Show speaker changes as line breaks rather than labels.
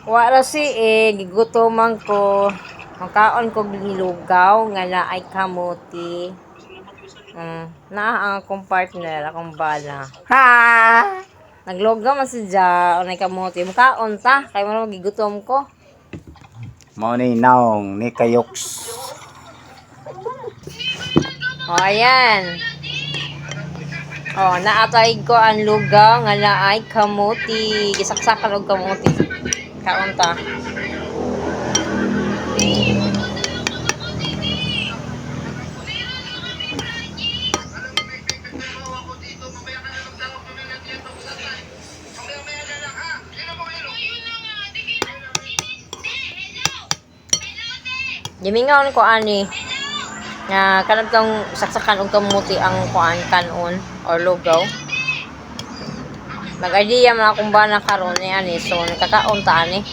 Wala si gigutoman ko. Makaon ko gilugaw nga na ay kamuti. Naa ang akong partner, akong bana. Ha! Naglugaw man si Ja, unay kamuti. Makaon ta, kay mo gigutom ko.
Mao ni naong ni kayoks.
O, ayan. O, naatay ko ang lugaw nga na ay kamuti. Gisaksakan og kamuti. Kaon ta. Gimingaw ko ani nga kanang tong saksakan og kamuti ang kuan kanon or lugaw. Nag-idea man akong bana karon ni ani so nakakaon ta ani.